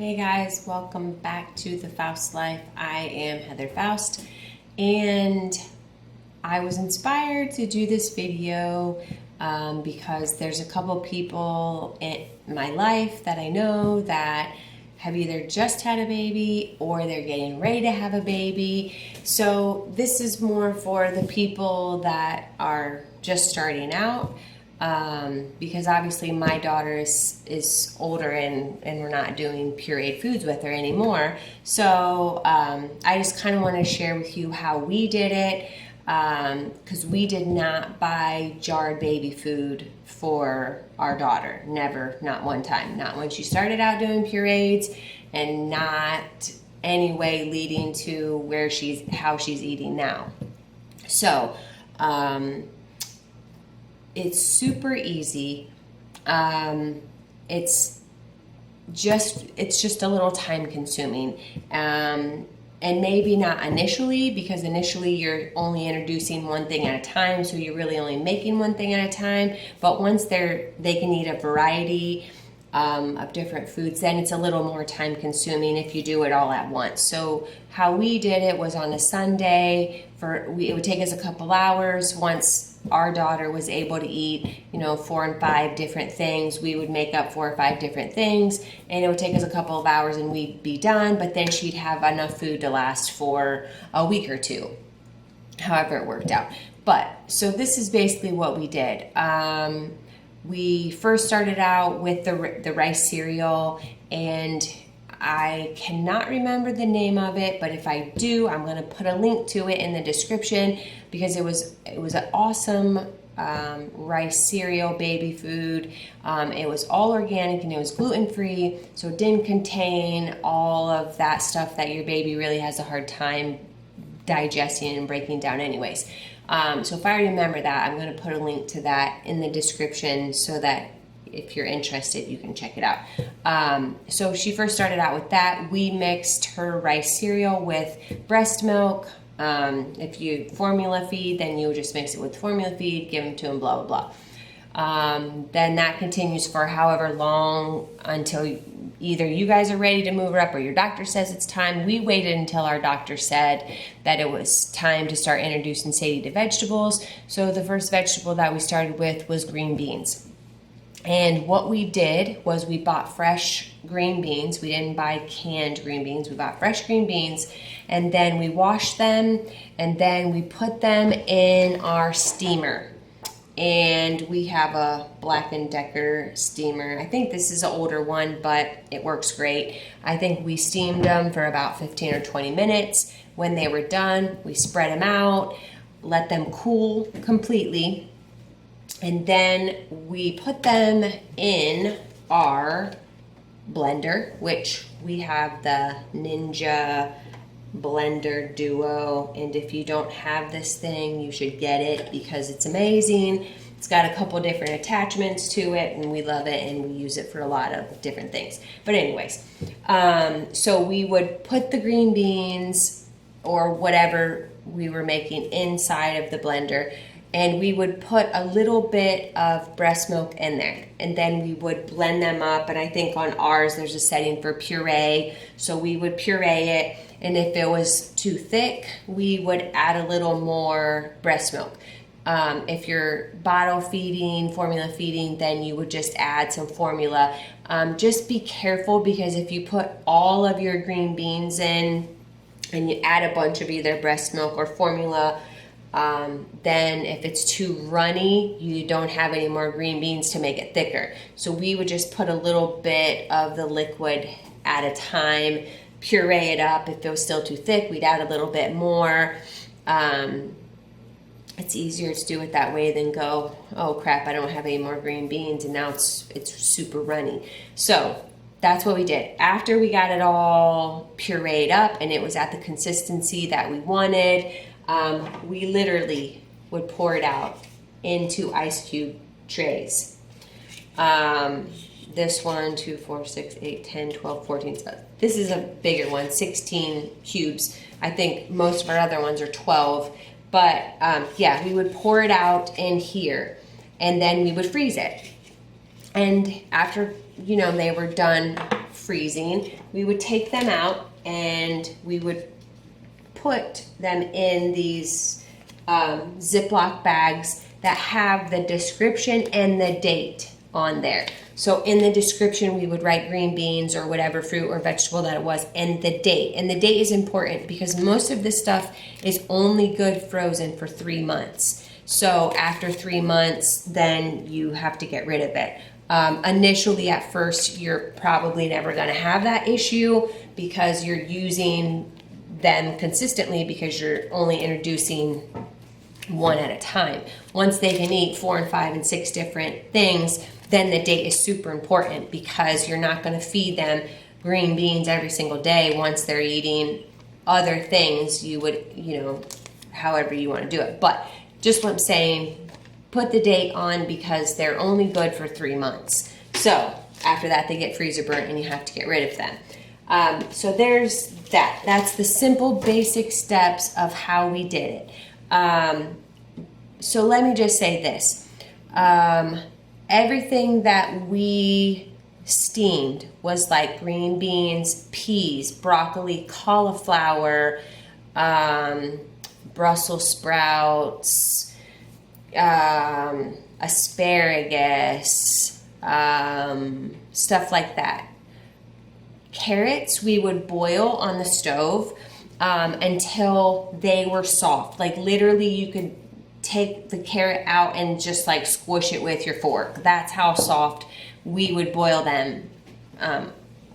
Hey guys, welcome back to The Faust Life. I am Heather Faust, and I was inspired to do this video because there's a couple people in my life that I know that have either just had a baby or they're getting ready to have a baby. So this is more for the people that are just starting out. Because obviously my daughter is older and we're not doing pureed foods with her anymore. So I just kind of want to share with you how we did it, because we did not buy jarred baby food for our daughter. Never, not one time. Not when she started out doing pureeds, and not any way leading to how she's eating now. So it's super easy. It's just a little time consuming. And maybe not initially, because initially you're only introducing one thing at a time, so you're really only making one thing at a time. But once they can eat a variety of different foods, then it's a little more time consuming if you do it all at once. So how we did it was on a Sunday. It would take us a couple hours. Once our daughter was able to eat, 4 and 5 different things, we would make up 4 or 5 different things, and it would take us a couple of hours and we'd be done, but then she'd have enough food to last for a week or two, however it worked out. But so this is basically what we did. We first started out with the rice cereal, and I cannot remember the name of it, but if I do, I'm going to put a link to it in the description, because it was an awesome rice cereal baby food. It was all organic and it was gluten-free, so it didn't contain all of that stuff that your baby really has a hard time digesting and breaking down anyways. So if I remember that, I'm going to put a link to that in the description so that if you're interested, you can check it out. So she first started out with that. We mixed her rice cereal with breast milk. If you formula feed, then you just mix it with formula feed, give them to them, blah, blah, blah. Then that continues for however long until either you guys are ready to move her up or your doctor says it's time. We waited until our doctor said that it was time to start introducing Sadie to vegetables. So the first vegetable that we started with was green beans. And what we did was we bought fresh green beans. We didn't buy canned green beans. We bought fresh green beans, and then we washed them, and then we put them in our steamer. And we have a Black & Decker steamer. I think this is an older one, but it works great. I think we steamed them for about 15 or 20 minutes. When they were done, we spread them out, let them cool completely, and then we put them in our blender, which we have the Ninja Blender Duo. And if you don't have this thing, you should get it because it's amazing. It's got a couple different attachments to it, and we love it, and we use it for a lot of different things. But anyways, so we would put the green beans or whatever we were making inside of the blender, and we would put a little bit of breast milk in there, and then we would blend them up. And I think on ours there's a setting for puree, so we would puree it, and if it was too thick, we would add a little more breast milk. If you're bottle feeding, formula feeding, then you would just add some formula. Just be careful, because if you put all of your green beans in and you add a bunch of either breast milk or formula, then if it's too runny, you don't have any more green beans to make it thicker. So we would just put a little bit of the liquid at a time, puree it up. If it was still too thick, we'd add a little bit more. It's easier to do it that way than go, oh crap, I don't have any more green beans, and now it's super runny. So that's what we did. After we got it all pureed up and it was at the consistency that we wanted, we literally would pour it out into ice cube trays. This 1, 2, 4, 6, 8, 10, 12, 14. This is a bigger one, 16 cubes. I think most of our other ones are 12. But yeah, we would pour it out in here, and then we would freeze it. And after, they were done freezing, we would take them out and we would put them in these Ziploc bags that have the description and the date on there. So in the description, we would write green beans or whatever fruit or vegetable that it was, and the date. And the date is important because most of this stuff is only good frozen for 3 months. So after 3 months, then you have to get rid of it. Initially, at first, you're probably never going to have that issue because you're using them consistently because you're only introducing one at a time. Once they can eat 4 and 5 and 6 different things, then the date is super important because you're not going to feed them green beans every single day. Once they're eating other things, you would, however you want to do it. But just what I'm saying, put the date on because they're only good for 3 months. So after that, they get freezer burnt and you have to get rid of them. So there's that. That's the simple basic steps of how we did it. So let me just say this. Everything that we steamed was like green beans, peas, broccoli, cauliflower, Brussels sprouts, asparagus, stuff like that. Carrots we would boil on the stove until they were soft. Like literally you could take the carrot out and just like squish it with your fork. That's how soft we would boil them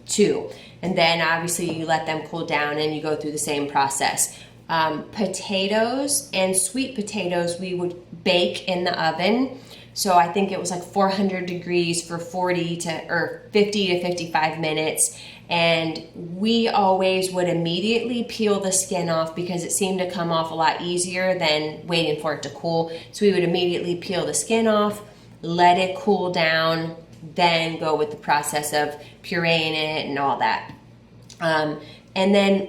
too. And then obviously you let them cool down and you go through the same process. Potatoes and sweet potatoes we would bake in the oven. So I think it was like 400 degrees for 50 to 55 minutes. And we always would immediately peel the skin off because it seemed to come off a lot easier than waiting for it to cool. So we would immediately peel the skin off, let it cool down, then go with the process of pureeing it and all that. And then,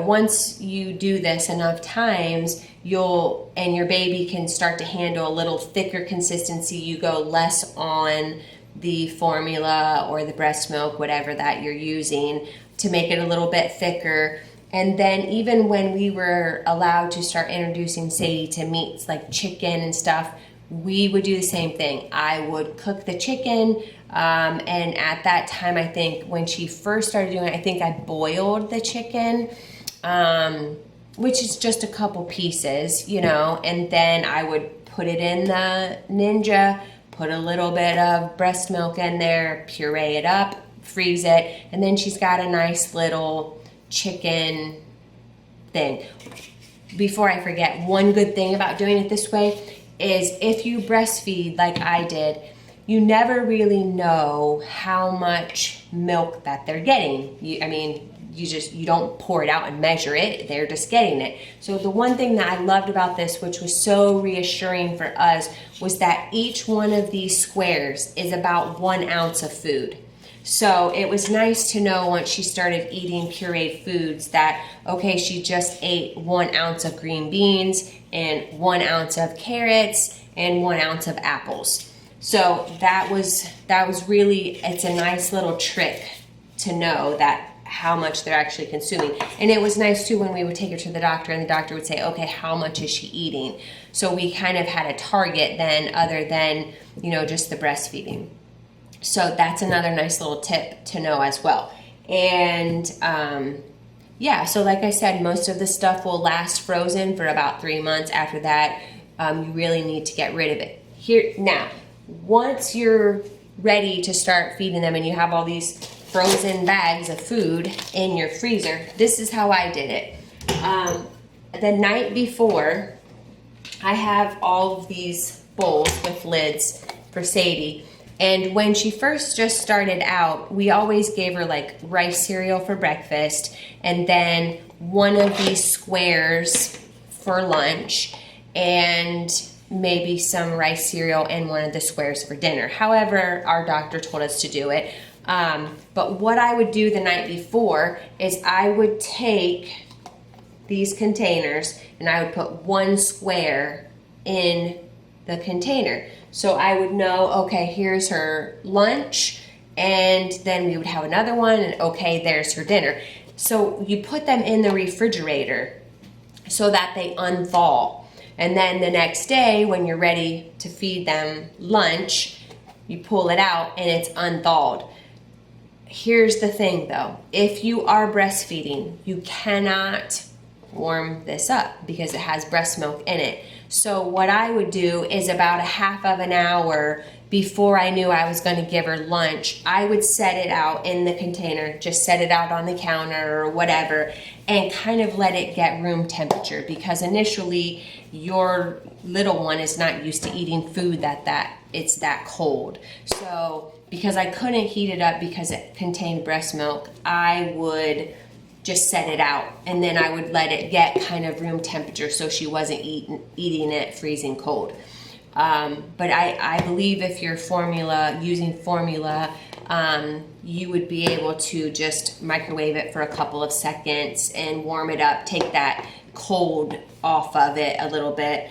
once you do this enough times, and your baby can start to handle a little thicker consistency, you go less on the formula or the breast milk, whatever that you're using, to make it a little bit thicker. And then even when we were allowed to start introducing Sadie to meats like chicken and stuff, we would do the same thing. I would cook the chicken, and at that time, I think when she first started doing it, I think I boiled the chicken, which is just a couple pieces, and then I would put it in the Ninja, put a little bit of breast milk in there, puree it up, freeze it, and then she's got a nice little chicken thing. Before I forget, one good thing about doing it this way is if you breastfeed like I did, you never really know how much milk that they're getting. You don't pour it out and measure it, they're just getting it. So the one thing that I loved about this, which was so reassuring for us, was that each one of these squares is about 1 ounce of food. So it was nice to know once she started eating pureed foods that, okay, she just ate 1 ounce of green beans and 1 ounce of carrots and 1 ounce of apples. So that was really, it's a nice little trick to know that how much they're actually consuming. And it was nice too when we would take her to the doctor and the doctor would say, okay, how much is she eating? So we kind of had a target then other than, just the breastfeeding. So that's another nice little tip to know as well. And so like I said, most of the stuff will last frozen for about 3 months. After that, you really need to get rid of it. Now, once you're ready to start feeding them and you have all these frozen bags of food in your freezer, this is how I did it. The night before, I have all of these bowls with lids for Sadie. And when she first just started out, we always gave her like rice cereal for breakfast and then one of these squares for lunch and maybe some rice cereal and one of the squares for dinner. However, our doctor told us to do it. But what I would do the night before is I would take these containers and I would put 1 square in the container. So I would know, okay, here's her lunch and then we would have another one, and okay, there's her dinner. So you put them in the refrigerator so that they unthaw. And then the next day, when you're ready to feed them lunch, you pull it out and it's unthawed. Here's the thing though, if you are breastfeeding, you cannot warm this up because it has breast milk in it. So what I would do is about a half of an hour before I knew I was going to give her lunch, I would set it out in the container, just set it out on the counter or whatever, and kind of let it get room temperature, because initially your little one is not used to eating food it's that cold. So because I couldn't heat it up because it contained breast milk, I would just set it out, and then I would let it get kind of room temperature so she wasn't eating it freezing cold. But I believe if you're using formula, you would be able to just microwave it for a couple of seconds and warm it up, take that cold off of it a little bit.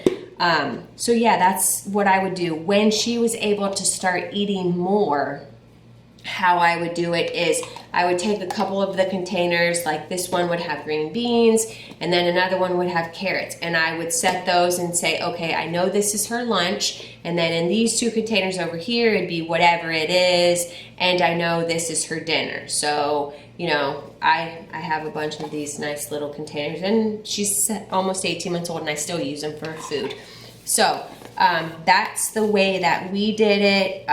So yeah, that's what I would do. When she was able to start eating more, how I would do it is I would take a couple of the containers, like this one would have green beans and then another one would have carrots, and I would set those and say, okay, I know this is her lunch, and then in these two containers over here it'd be whatever it is, and I know this is her dinner. So I have a bunch of these nice little containers, and she's almost 18 months old and I still use them for food. So that's the way that we did it.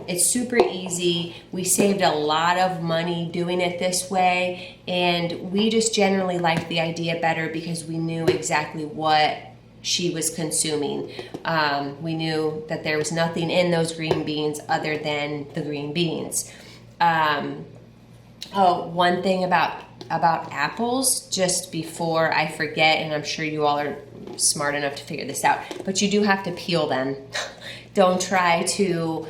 It's super easy. We saved a lot of money doing it this way, and we just generally liked the idea better because we knew exactly what she was consuming. We knew that there was nothing in those green beans other than the green beans. One thing about apples, just before I forget, and I'm sure you all are smart enough to figure this out, but you do have to peel them. Don't try to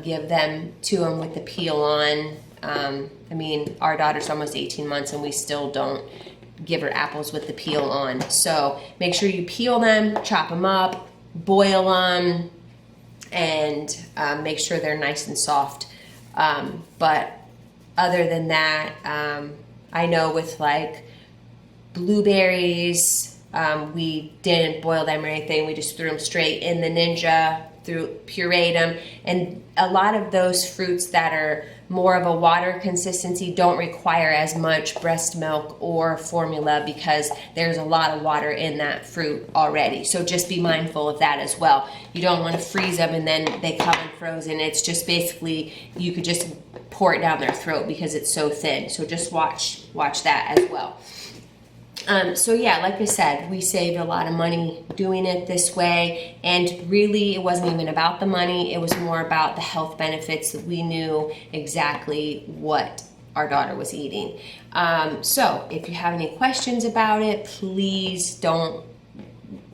give them to them with the peel on. I mean, our daughter's almost 18 months and we still don't give her apples with the peel on. So make sure you peel them, chop them up, boil them, and make sure they're nice and soft. But other than that, I know with like blueberries, we didn't boil them or anything. We just threw them straight in the Ninja, pureed them. And a lot of those fruits that are more of a water consistency don't require as much breast milk or formula because there's a lot of water in that fruit already. So just be mindful of that as well. You don't want to freeze them and then they come unfrozen. It's just basically, you could just pour it down their throat because it's so thin. So just watch that as well. So yeah, like I said, we saved a lot of money doing it this way, and really it wasn't even about the money, it was more about the health benefits that we knew exactly what our daughter was eating. So if you have any questions about it, please don't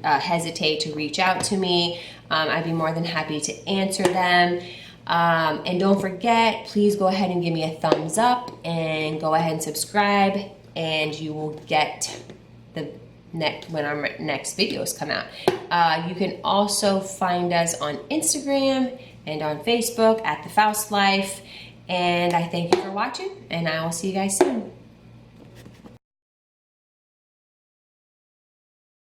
hesitate to reach out to me. I'd be more than happy to answer them. And don't forget, please go ahead and give me a thumbs up and go ahead and subscribe, and you will get when our next videos come out. You can also find us on Instagram and on Facebook at The Faust Life. And I thank you for watching, and I will see you guys soon.